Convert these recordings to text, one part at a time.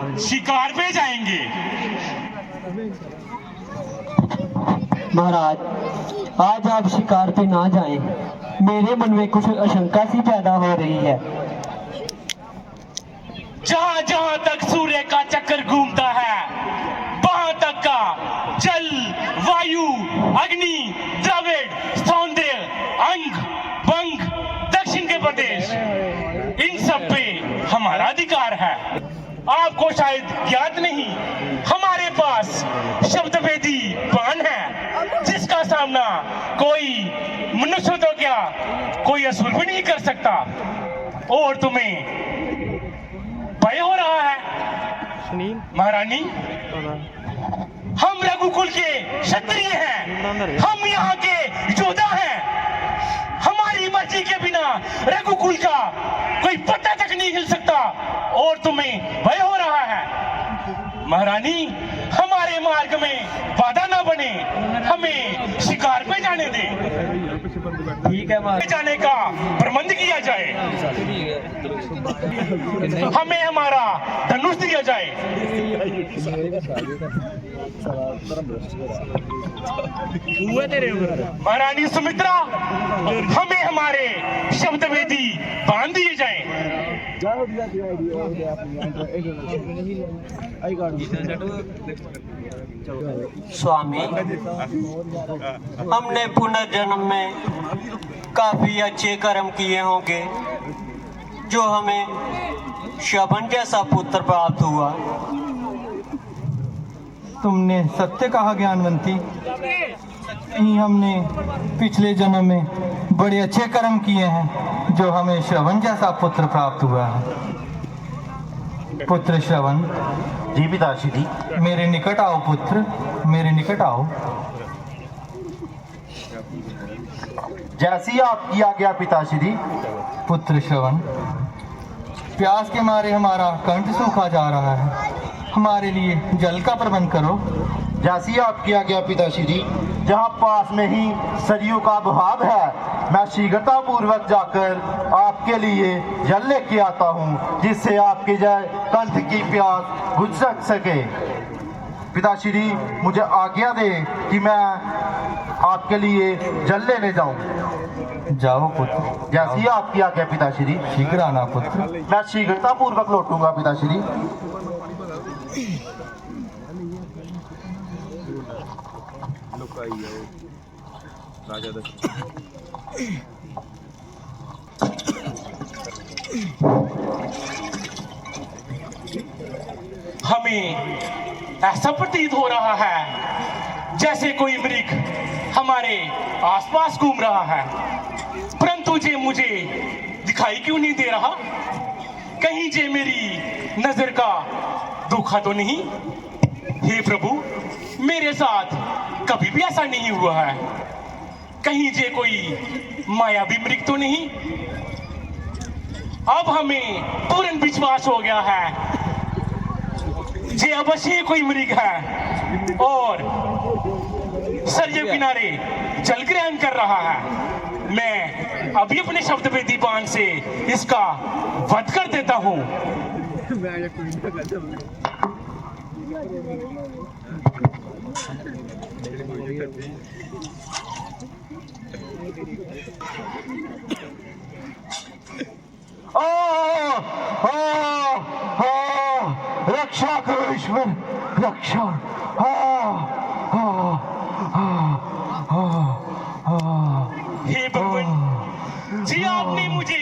शिकार पे जाएंगे। महाराज, आज आप शिकार पे ना जाएं। मेरे मन में कुछ आशंका सी पैदा हो रही है। जहां जहां तक सूर्य का चक्कर घूमता है, वहां तक का जल, वायु, अग्नि, द्रविड़, सौंदर्य, अंग, बंग, दक्षिण के प्रदेश, इन सब पे हमारा अधिकार है। आपको शायद ज्ञात नहीं, हमारे पास शब्द वेदी बाण है, जिसका सामना कोई मनुष्य तो क्या, कोई असुर भी नहीं कर सकता। और तुम्हें भय हो रहा है महारानी? हम रघुकुल के क्षत्रिय हैं, हम यहाँ के योद्धा हैं। हमारी मर्जी के बिना रघुकुल का कोई पत्ता तक नहीं हिल सकता, और तुम्हें भय हो रहा है। महारानी, हमारे मार्ग में बाधा ना बने, हमें शिकार पे जाने दे। ठीक है महाराज, जाने का प्रबंध किया जाए, हमें हमारा धनुष दिया जाए। महारानी सुमित्रा, हमें हमारे शब्द वेदी बांध दिए जाए। स्वामी, हमने पुनर्जन्म में काफी अच्छे कर्म किए होंगे, जो हमें श्रवण जैसा पुत्र प्राप्त हुआ। तुमने सत्य कहा ज्ञानवंती। हमने पिछले जन्म में बड़े अच्छे कर्म किए हैं, जो हमें श्रवण जैसा पुत्र प्राप्त हुआ है। पुत्र श्रवण, जी पिताश्री। मेरे निकट आओ पुत्र, मेरे निकट आओ। जैसी आपकी आज्ञा पिताश्री। पुत्र श्रवण, प्यास के मारे हमारा कंठ सूखा जा रहा है, हमारे लिए जल का प्रबंध करो। जैसी आपकी आज्ञा पिताश्री। जहाँ पास में ही सरयू का बहाव है, मैं शीघ्रता पूर्वक जाकर आपके लिए जल लेके आता हूँ, जिससे आपकी जय कंठ की प्यास बुझ सके। पिताश्री, मुझे आज्ञा दे कि मैं आपके लिए जल लेने जाऊँ। जाओ पुत्र। जैसी आपकी आज्ञा पिताश्री। शीघ्र आना पुत्र। मैं शीघ्रता पूर्वक लौटूंगा पिताश्री। हमें ऐसा प्रतीत हो रहा है जैसे कोई मृग हमारे आसपास घूम रहा है, परंतु जे मुझे दिखाई क्यों नहीं दे रहा? कहीं जे मेरी नजर का धोखा तो नहीं? हे प्रभु, मेरे साथ कभी भी ऐसा नहीं हुआ है। कहीं जे कोई मायावी मृग तो नहीं? अब हमें पूर्ण विश्वास हो गया है जे अवश्य कोई मृग है और सरयू किनारे जल ग्रहण कर रहा है। मैं अभी अपने शब्द वेदी बाण से इसका वध कर देता हूँ। रक्षा करो ईश्वर, रक्षा। हे भगवान जी, आपने मुझे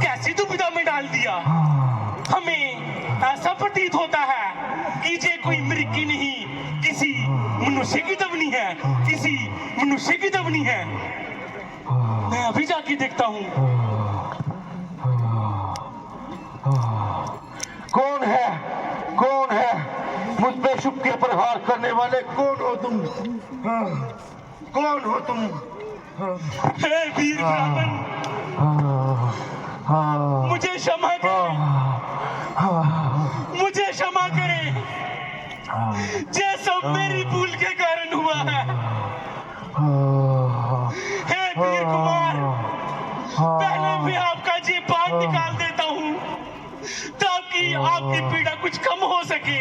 कैसी दुविधा में डाल दिया। हमें ऐसा प्रतीत होता है कि ये कोई मृग की नहीं, किसी मनुष्य की दवनी है, किसी मनुष्य की दवनी है। मैं अभी जाके देखता हूँ। कौन है, कौन है मुझ पे शुभ के प्रहार करने वाले? कौन हो तुम? कौन हो तुम? हे वीर ब्राह्मण, मुझे क्षमा करें, मुझे क्षमा करें। ये सब मेरी भूल के कारण हुआ है। हे वीर कुमार, पहले मैं आपका जी बात निकाल देता हूँ ताकि आपकी पीड़ा कुछ कम हो सके।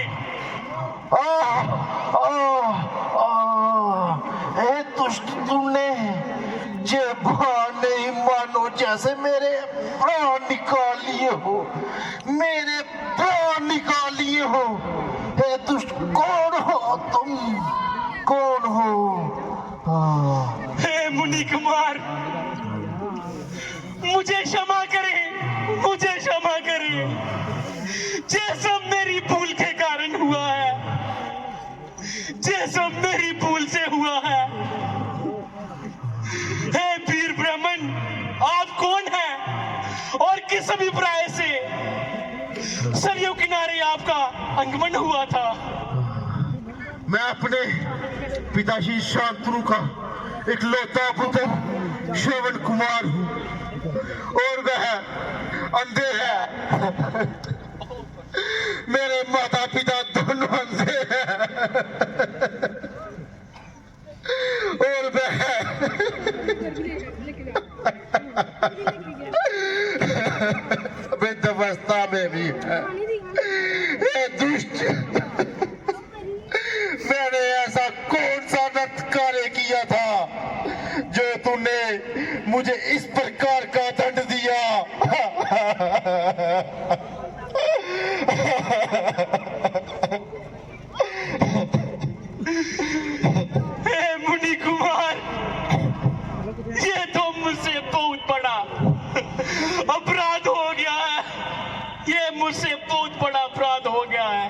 ए दुष्ट, तुमने ये बात नहीं मानो जैसे मेरे प्राण निकाल लिए हो, मेरे प्राण निकाल लिए हो। ए दुष्ट, कौन हो तुम, कौन हो? हे मुनि कुमार, मुझे क्षमा करें, मुझे क्षमा करें। ये सब मेरी भूल के कारण हुआ है, ये सब मेरी भूल से हुआ है। हे वीर ब्राह्मण, आप कौन हैं और किस अभिप्राय से सरयू किनारे आपका आगमन हुआ था? मैं अपने पिताजी शांतनु का इकलौता पुत्र श्रवण कुमार हूँ और वह अंधे है। मेरे माता पिता दोनों अंधे हैं और वह वृद्धावस्था में भी है। ए दुष्ट, मैंने ऐसा कौन सा नृत्य कार्य किया था जो तूने मुझे इस प्रकार का दंड दिया? हे मुनि कुमार, ये तो मुझसे बहुत बड़ा अपराध हो गया है, ये मुझसे बहुत बड़ा अपराध हो गया है।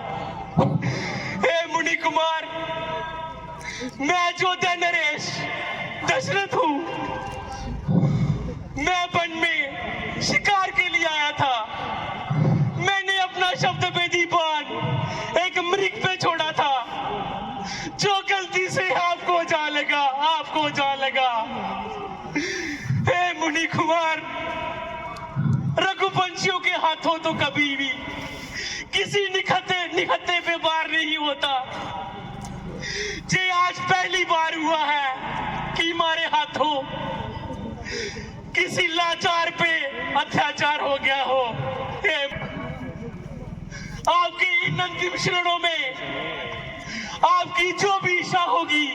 हे मुनि कुमार, मैं अयोध्या नरेश दशरथ हूँ। मैं वन में शिकार के लिए आया था। मैंने अपना शब्द वेदी बाण एक मृग पे छोड़ा था, जो गलती से आपको जा लगा, आपको जा लगा। हे मुनि कुमार, रघुवंशियों के हाथों तो कभी भी किसी निहत्थे पे वार नहीं होता। ये आज पहली बार हुआ है कि हमारे हाथों किसी लाचार पे अत्याचार हो गया हो। आपकी इन अंतिम क्षणों में आपकी जो भी इच्छा होगी,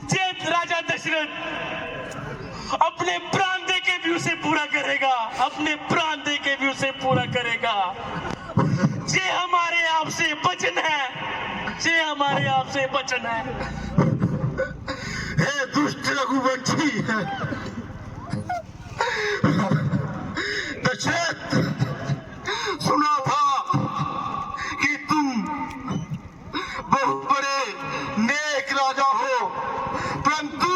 जे राजा दशरथ अपने प्राण दे के भी उसे पूरा करेगा, अपने प्राण दे के भी उसे पूरा करेगा। ये हमारे आपसे वचन है, ये हमारे आपसे वचन है। हे दुष्ट रघुवंशी दशरथ, सुना था कि तुम बहुत बड़े नेक राजा हो, परंतु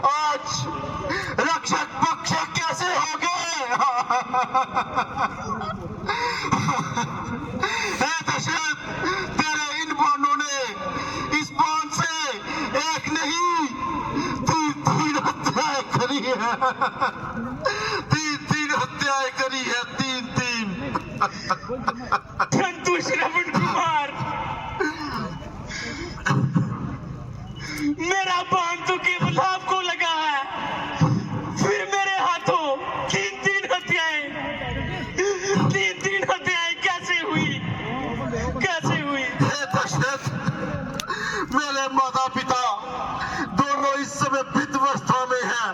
आज रक्षक भक्षक कैसे हो गए? हे दशरथ, तेरे इन बाणों ने इस बाण से एक नहीं तीन हत्याएं करी है, तीन हत्याएं करी है, तीन। परंतु श्रवण कुमार, मेरा बाण तो केवल आपको लगा है, फिर मेरे हाथों तीन हत्याएं कैसे हुई, कैसे हुई? हे दशरथ, मेरे माता पिता दोनों इस समय वृद्धावस्था में हैं।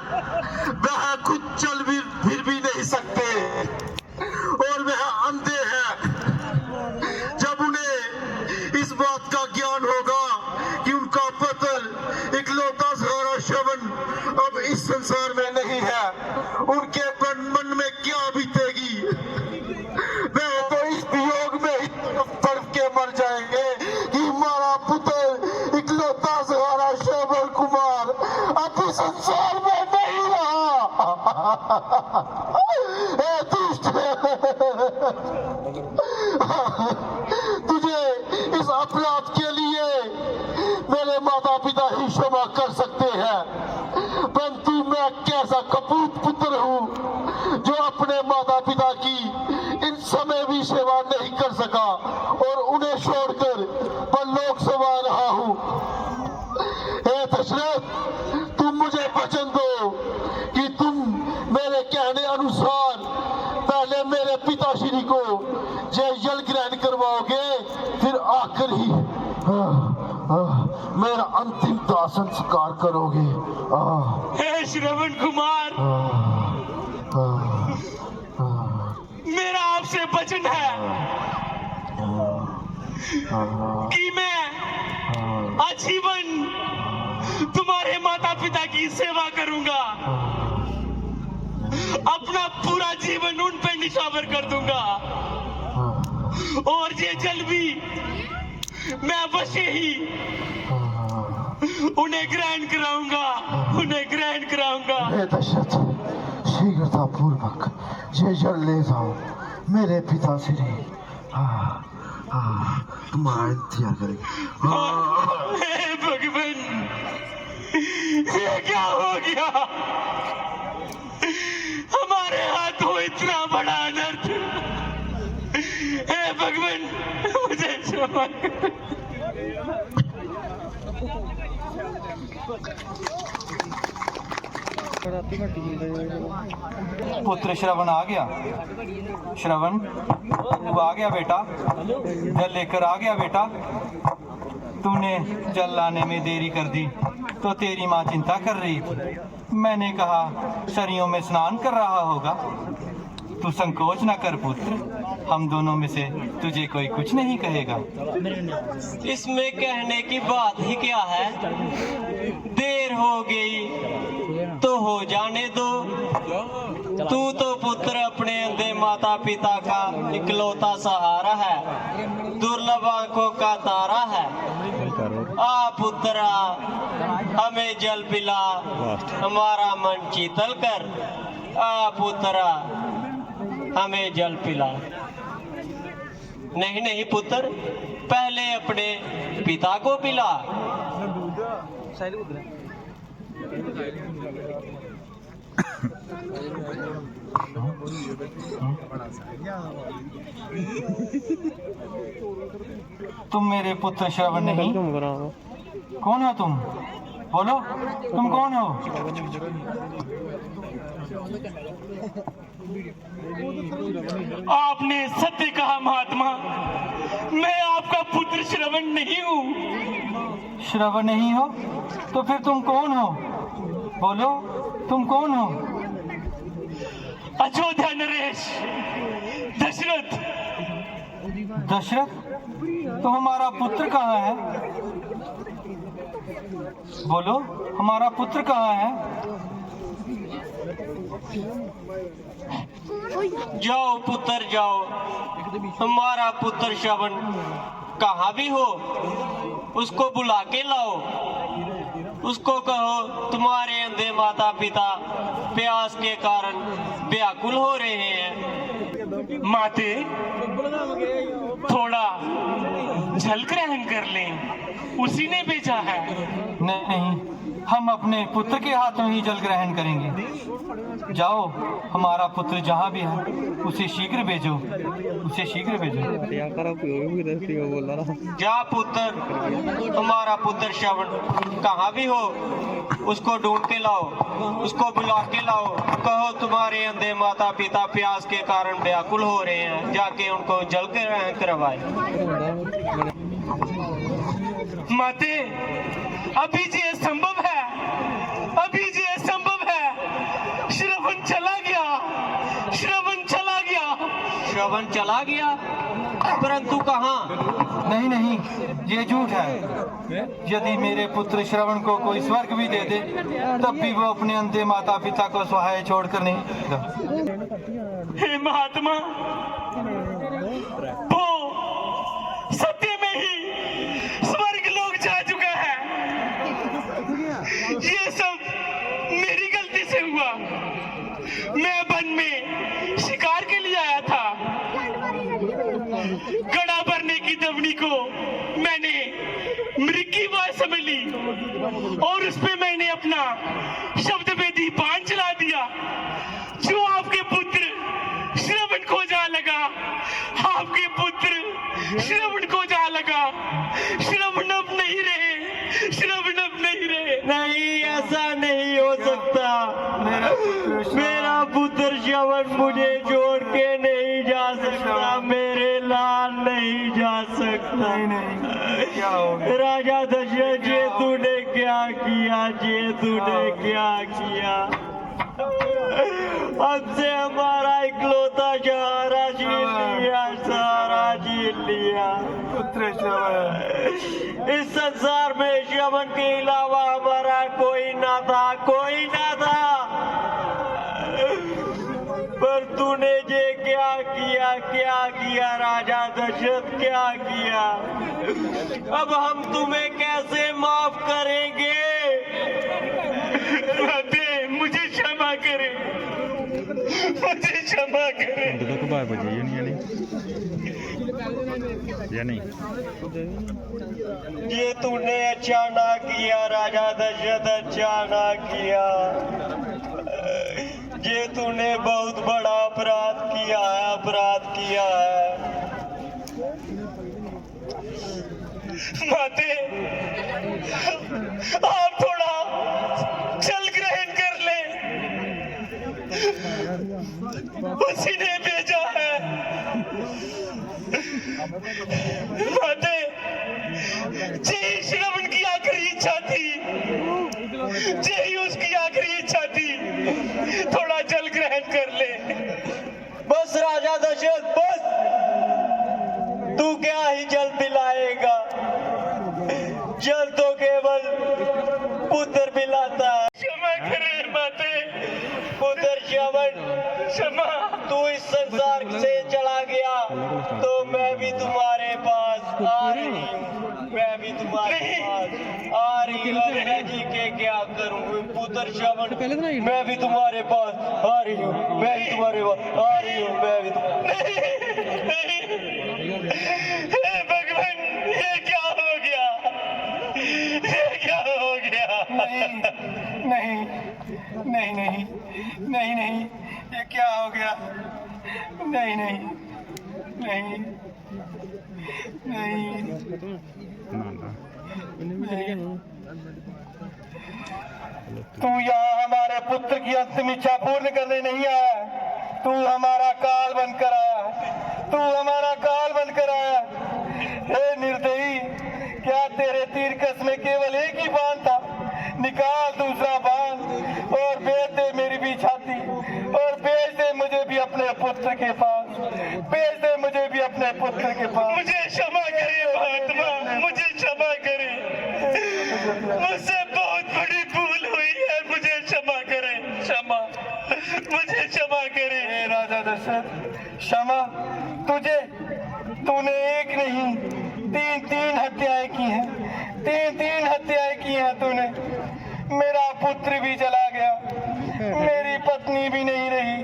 वह खुद चल भी फिर भी नहीं सकते और वह अंधे हैं। जब उन्हें इस बात का ज्ञान होगा कि उनका पुत्र इकलौता सहारा श्रवण अब इस संसार में नहीं है, उनके मन में क्या बीतेगी? वह तो इस वियोग में ही तड़प के मर जाएंगे कि हमारा पुत्र इकलौता सहारा श्रवण कुमार अब इस संसार में नहीं रहा। ए दुष्ट, तुझे इस अपराध के लिए मेरे माता पिता ही क्षमा कर सकते हैं, परंतु मैं कैसा कपूत पुत्र हूँ जो अपने माता पिता की इन समय भी सेवा नहीं कर सका और उन्हें छोड़कर परलोक समा रहा हूँ। हे दशरथ, तुम मुझे वचन दो कि तुम मेरे कहने अनुसार पहले मेरे पिताश्री को मेरा अंतिम दाह संस्कार करोगे? हे श्रवण कुमार, मेरा आपसे वचन है कि मैं आजीवन तुम्हारे माता पिता की सेवा करूंगा, अपना पूरा जीवन उन पे निछावर कर दूंगा, और ये जल भी मैं अवश्य ही उन्हें ग्रहण कराऊंगा, उन्हें ग्रहण कराऊंगा। हे दशरथ, शीघ्रता पूर्वक ये जल ले जाओ मेरे पिता श्री। तुम्हारा इंतजार करेंगे। हे भगवान, ये क्या हो गया? हमारे हाथों इतना बड़ा अनर्थ। हे भगवान, मुझे क्षमा कर। पुत्र श्रवण आ गया। श्रवण, तू आ गया बेटा, जल लेकर आ गया बेटा। तूने जल लाने में देरी कर दी तो तेरी माँ चिंता कर रही थी। मैंने कहा सरियों में स्नान कर रहा होगा। तू संकोच न कर पुत्र, हम दोनों में से तुझे कोई कुछ नहीं कहेगा। इसमें कहने की बात ही क्या है? देर हो गई तो हो जाने दो। तू तो पुत्र अपने अंधे माता पिता का इकलौता सहारा है, दुर्लभ आंखों का तारा है। आ पुत्रा, हमें जल पिला, हमारा मन शीतल कर। आ पुत्रा, हमें जल पिला। नहीं नहीं पुत्र, पहले अपने पिता को पिला। तुम मेरे पुत्र श्रवण नहीं? कौन हो तुम? बोलो, तुम कौन हो? आपने सत्य कहा महात्मा, मैं आपका पुत्र श्रवण नहीं हूँ। श्रवण नहीं हो तो फिर तुम कौन हो? बोलो, तुम कौन हो? अयोध्या नरेश, दशरथ। दशरथ? तो हमारा पुत्र कहाँ है? बोलो, हमारा पुत्र कहाँ है? जाओ पुत्र जाओ, हमारा पुत्र श्रवण कहाँ भी हो उसको बुला के लाओ। उसको कहो तुम्हारे अंधे माता पिता प्यास के कारण व्याकुल हो रहे हैं। माते, थोड़ा जल ग्रहण कर लें, उसी ने भेजा है। नहीं, हम अपने पुत्र के हाथों ही जल ग्रहण करेंगे। जाओ, हमारा पुत्र जहाँ भी है उसे शीघ्र भेजो, उसे शीघ्र भेजो। जा पुत्र, हमारा पुत्र श्रवण कहाँ भी हो उसको ढूंढ के लाओ, उसको बुला के लाओ। कहो तुम्हारे अंधे माता पिता प्यास के कारण व्याकुल हो रहे हैं, जाके उनको जल ग्रहण करवाए। माते, अभी ये संभव है, अभी ये संभव है। श्रवण चला गया, श्रवण चला गया। श्रवण चला गया, परंतु कहाँ? नहीं नहीं, ये झूठ है। यदि मेरे पुत्र श्रवण को कोई स्वर्ग भी दे दे तब भी वो अपने अंधे माता पिता को सहाय छोड़कर नहीं जाएगा। हे महात्मा, वो सत्य में ही स्वर्ग लोग जा चुका है। ये सब मेरी गलती से हुआ। मैं वन में शिकार के लिए आया था। गड़ा भरने की दवनी को मैंने मृग की आवाज समझ ली और उस पे मैंने अपना शब्द वेदी बाण चला दिया। जो आपके पुत्र श्रवण को जा लगा, आपके पुत्र श्रवण को जा लगा। श्रवण अब नहीं रहे, श्रवण अब नहीं रहे। नहीं, ऐसा नहीं हो सकता। मेरा पुत्र श्रवण मुझे छोड़ के नहीं जा सकता। मेरे लाल नहीं जा सकता। नहीं क्या हो गया? राजा दशरथ जी, तूने क्या किया जी, तूने क्या किया? हमसे हमारा इकलौता सहारा छीन लिया, सहारा छीन लिया। पुत्र श्रवण, इस संसार में श्रवण के अलावा हमारा कोई ना था, कोई ना था। पर तूने ये क्या किया, क्या किया राजा दशरथ, क्या किया? अब हम तुम्हें कैसे माफ करेंगे? मुझे क्षमा करें, मुझे क्षमा करें। तो बार बजे या नहीं ये तूने अच्छा ना किया राजा दशरथ, अच्छा ना किया। ये तूने बहुत बड़ा अपराध किया है, अपराध किया है। माते, आप थोड़ा जल ग्रहण कर ले, उसी ने भेजा है। माते, जी श्रवण की आखिरी इच्छा थी, यही उसकी आखिरी इच्छा थी, थोड़ा जल ग्रहण कर ले। बस राजा दशरथ, बस। तू क्या ही जल पिलाएगा? जल तो केवल पुत्र पिलाता है। क्षमा करें माते, पुत्र श्रवण, क्षमा। तू इस संसार से चला गया तो मैं भी तुम्हारे पास आ रही हूँ, मैं भी तुम्हारे पास आ रही हूँ। मैं जी के क्या करूँ पुत्र श्रवण, मैं भी तुम्हारे पास आ रही हूँ, मैं भी तुम्हारे पास आ रही हूँ, मैं भी हे भगवान, ये क्या हो गया, ये क्या हो गया? नहीं नहीं नहीं नहीं नहीं, ये क्या हो गया? नहीं नहीं नहीं नहीं, तू यहाँ हमारे पुत्र की अंतिम इच्छा पूर्ण करने नहीं आया, तू हमारा काल बनकर आया, तू हमारा काल बनकर आया। हे निर्दयी, क्या तेरे तीर कस में केवल एक ही बाण था? निकाल दूसरा बाण और भेज दे मेरी भी छाती, और भेज दे मुझे भी अपने पुत्र के पास, भेज दे मुझे भी अपने पुत्र के पास। मुझे क्षमा करें महात्मा, मुझे क्षमा करें, मुझसे बहुत बड़ी भूल हुई है, मुझे क्षमा करें, क्षमा, मुझे क्षमा करें। हे राजा दशरथ, क्षमा तुझे, तूने एक नहीं तीन हत्याएं की हैं, तीन हत्याएं की हैं तूने। मेरा पुत्र भी चला गया, मेरी पत्नी भी नहीं रही,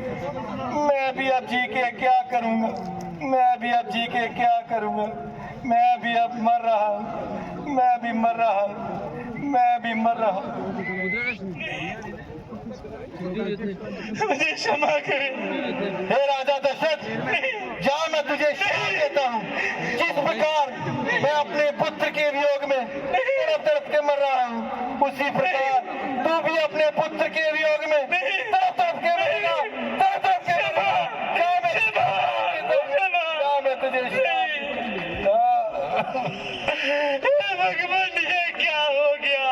मैं भी अब जी के क्या करूँगा, मैं भी अब जी के क्या करूँगा? मैं भी अब मर रहा हूँ, मैं भी मर रहा हूँ, मैं भी मर रहा हूँ। मुझे क्षमा करें। हे राजा दशरथ, जा, मैं तुझे श्राप देता हूँ। जिस प्रकार मैं अपने पुत्र के वियोग में तड़प तड़प के मर रहा हूँ, उसी प्रकार तू भी अपने पुत्र के वियोग में तड़प तड़प के मरेगा, तड़प तड़प के मरेगा। जा, मैं तुझे श्राप हे भगवान, ये क्या हो गया?